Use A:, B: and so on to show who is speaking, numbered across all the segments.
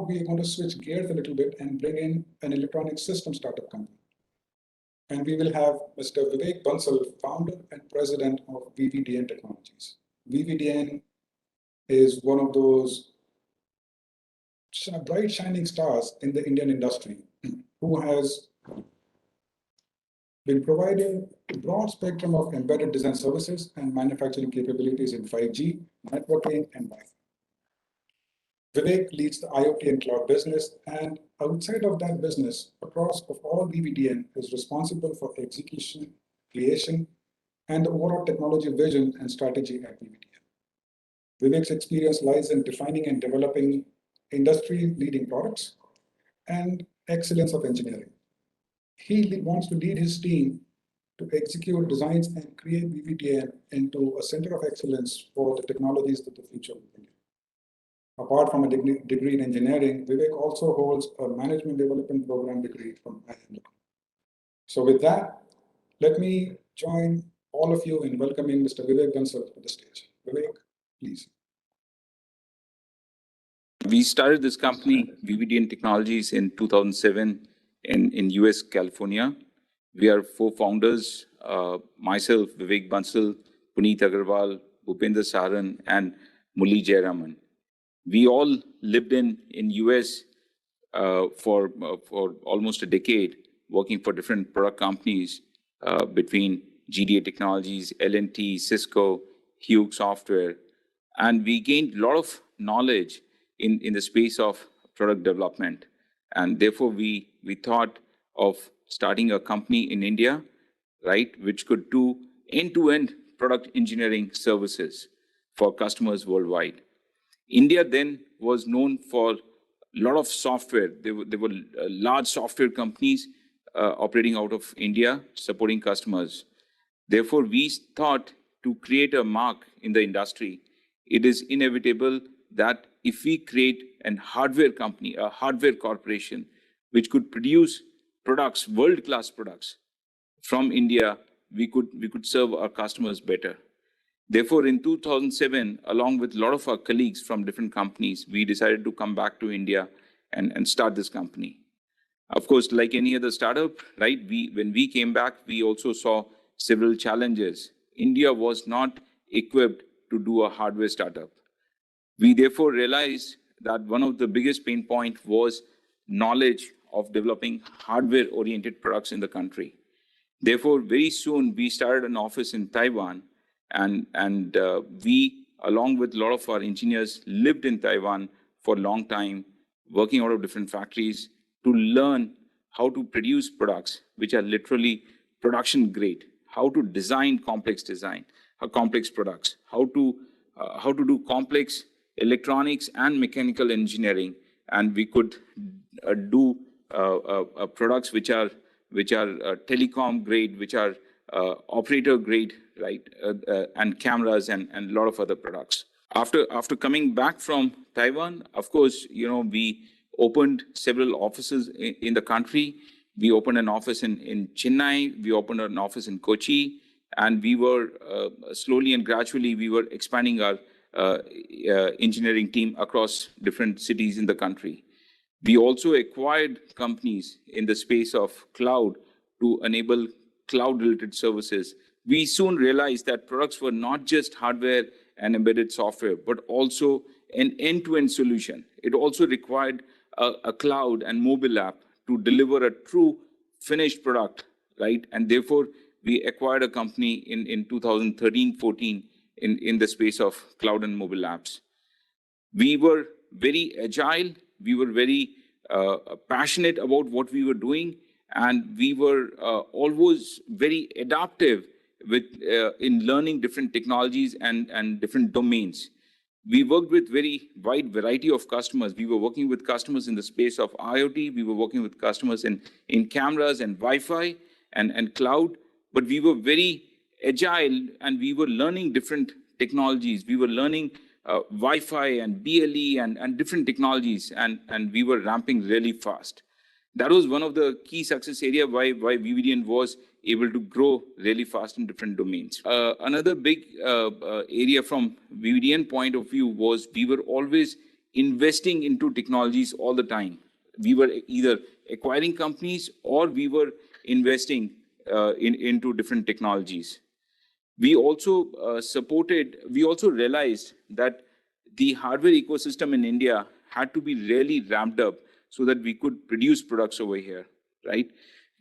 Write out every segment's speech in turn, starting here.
A: we are going to switch gears a little bit and bring in an electronic system startup company. And we will have Mr. Vivek Bansal, founder and president of VVDN Technologies. VVDN is one of those bright shining stars in the Indian industry who has been providing a broad spectrum of embedded design services and manufacturing capabilities in 5G, networking, and Wi-Fi. Vivek leads the IoT and cloud business, and outside of that business, across of all VVDN, is responsible for execution, creation, and the overall technology vision and strategy at VVDN. Vivek's experience lies in defining and developing industry-leading products and excellence of engineering. He wants to lead his team to execute designs and create VVDN into a center of excellence for the technologies of the future of India. Apart from a degree in engineering, Vivek also holds a management development program degree from IIM. So with that, let me join all of you in welcoming Mr. Vivek Bansal to the stage. Vivek, please.
B: We started this company, VVDN Technologies, in 2007 in US, California. We are 4 founders, myself, Vivek Bansal, Puneet Agarwal, Bhupender Saran, and Muli Jayaraman. We all lived in US for almost a decade, working for different product companies between GDA Technologies, L&T, Cisco, Hughes Software. And we gained a lot of knowledge in the space of product development. And therefore, we thought of starting a company in India, right, which could do end-to-end product engineering services for customers worldwide. India then was known for a lot of software. There were large software companies operating out of India, supporting customers. Therefore, we thought to create a mark in the industry, it is inevitable that if we create a hardware company, a hardware corporation, which could produce products, world-class products from India, we could serve our customers better. Therefore, in 2007, along with a lot of our colleagues from different companies, we decided to come back to India and start this company. Of course, like any other startup, right, when we came back, we also saw several challenges. India was not equipped to do a hardware startup. We therefore realized that one of the biggest pain points was knowledge of developing hardware-oriented products in the country. Therefore, very soon, we started an office in Taiwan, and we, along with a lot of our engineers, lived in Taiwan for a long time, working out of different factories to learn how to produce products which are literally production grade, how to design complex products, how to do complex electronics and mechanical engineering, and we could do products which are telecom grade, which are operator grade, right, and cameras and a lot of other products. After coming back from Taiwan, of course, we opened several offices in the country. We opened an office in Chennai. We opened an office in Kochi, and we were slowly and gradually we were expanding our engineering team across different cities in the country. We also acquired companies in the space of cloud to enable cloud-related services. We soon realized that products were not just hardware and embedded software, but also an end-to-end solution. It also required a cloud and mobile app to deliver a true finished product, right? And therefore, we acquired a company in 2013-14 in the space of cloud and mobile apps. We were very agile. We were very passionate about what we were doing, and we were always very adaptive in learning different technologies and different domains. We worked with very wide variety of customers. We were working with customers in the space of IoT. We were working with customers in cameras and Wi-Fi and cloud, but we were very agile and we were learning different technologies. We were learning Wi-Fi and BLE and different technologies, and we were ramping really fast. That was one of the key success areas why VVDN was able to grow really fast in different domains. Another big area from VVDN point of view was we were always investing into technologies all the time. We were either acquiring companies or we were investing into different technologies. We also we also realized that the hardware ecosystem in India had to be really ramped up so that we could produce products over here, right?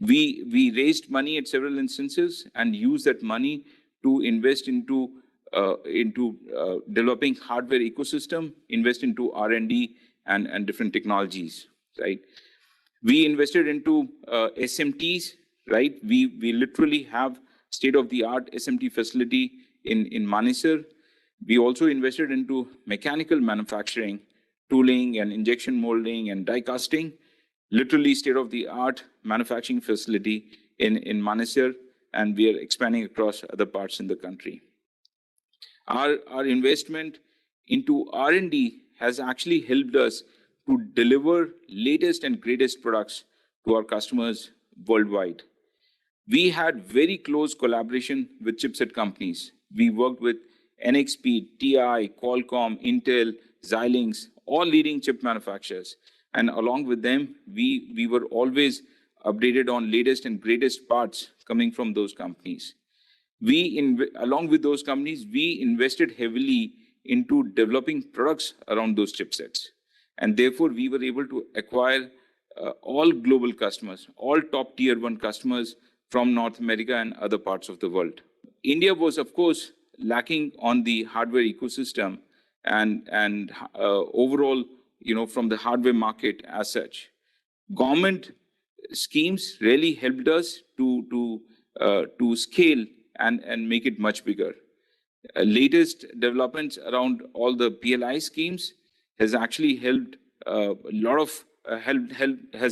B: We raised money at several instances and used that money to invest into developing hardware ecosystem, invest into R&D and different technologies, right? We invested into SMTs, right? We literally have state-of-the-art SMT facility in Manesar. We also invested into mechanical manufacturing, tooling and injection molding and die casting, literally state-of-the-art manufacturing facility in Manesar, and we are expanding across other parts in the country. Our investment into R&D has actually helped us to deliver latest and greatest products to our customers worldwide. We had very close collaboration with chipset companies. We worked with NXP, TI, Qualcomm, Intel, Xilinx, all leading chip manufacturers. And along with them, we were always updated on latest and greatest parts coming from those companies. Along with those companies, we invested heavily into developing products around those chipsets. And therefore, we were able to acquire all global customers, all top tier 1 customers from North America and other parts of the world. India was, of course, lacking on the hardware ecosystem and overall, from the hardware market as such. Government schemes really helped us to scale and make it much bigger. Latest developments around all the PLI schemes has actually helped has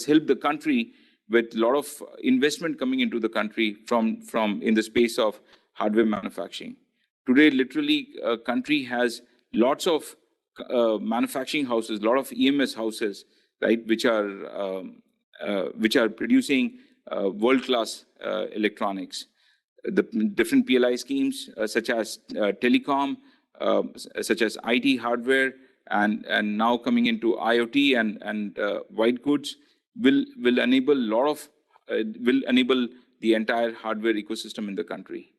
B: helped the country with a lot of investment coming into the country from in the space of hardware manufacturing. Today, literally, country has lots of manufacturing houses, a lot of EMS houses, right, which are producing world-class electronics. The different PLI schemes, such as telecom, such as IT hardware, and now coming into IoT and white goods, will enable the entire hardware ecosystem in the country,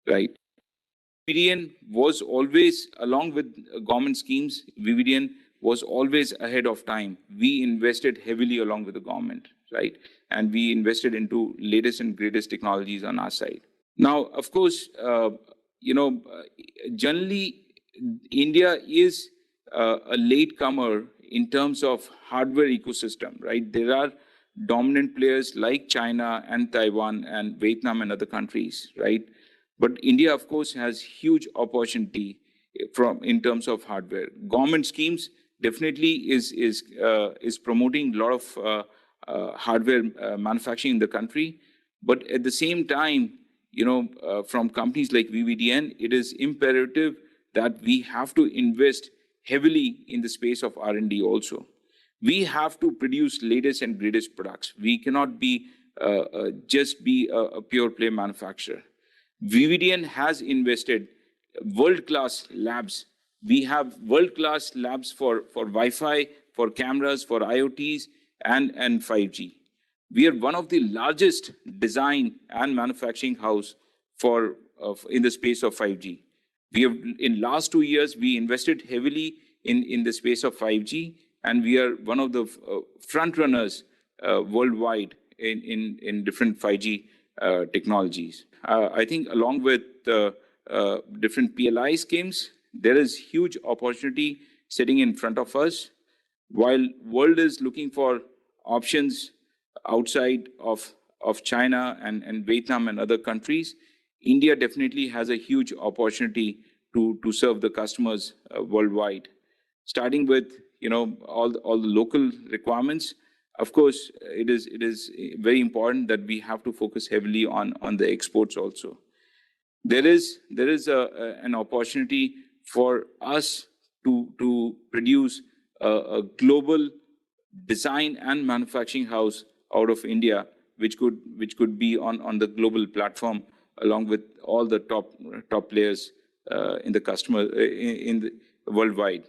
B: right? VVDN was always, along with government schemes, VVDN was always ahead of time. We invested heavily along with the government, right? And we invested into latest and greatest technologies on our side. Now, of course, generally, India is a latecomer in terms of hardware ecosystem, right? There are dominant players like China and Taiwan and Vietnam and other countries, right? But India, of course, has huge opportunity in terms of hardware. Government schemes definitely is promoting a lot of hardware manufacturing in the country. But at the same time, from companies like VVDN, it is imperative that we have to invest heavily in the space of R&D also. We have to produce latest and greatest products. We cannot be just be a pure play manufacturer. VVDN has invested world-class labs. We have world-class labs for Wi-Fi, for cameras, for IoTs, and 5G. We are one of the largest design and manufacturing house in the space of 5G. We have, in last 2 years, we invested heavily in the space of 5G, and we are one of the front runners worldwide in different 5G technologies. I think along with different PLI schemes, there is huge opportunity sitting in front of us. While world is looking for options outside of China and Vietnam and other countries, India definitely has a huge opportunity to serve the customers worldwide. Starting with all the local requirements. Of course, it is very important that we have to focus heavily on the exports also. There is an opportunity for us to produce a global design and manufacturing house out of India, which could be on the global platform along with all the top players in the worldwide.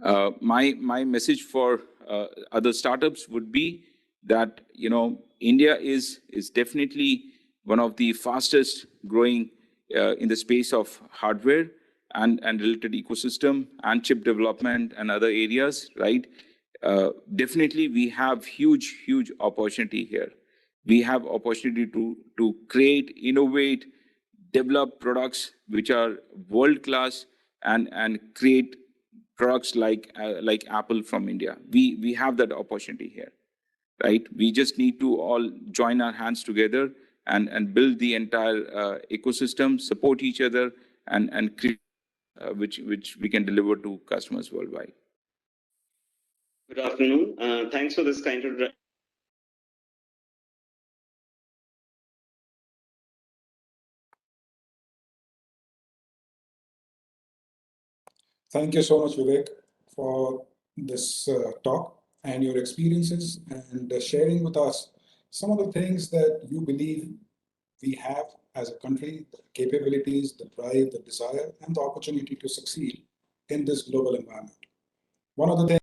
B: My message for other startups would be that India is definitely one of the fastest growing in the space of hardware and related ecosystem and chip development and other areas, right? Definitely, we have huge opportunity here. We have opportunity to create, innovate, develop products which are world class and create products like Apple from India. We have that opportunity here, right? We just need to all join our hands together and build the entire ecosystem, support each other, and create which we can deliver to customers worldwide.
C: Good afternoon. Thanks for this kind of.
A: Thank you so much, Vivek, for this talk and your experiences and sharing with us some of the things that you believe we have as a country, the capabilities, the drive, the desire, and the opportunity to succeed in this global environment. One of the things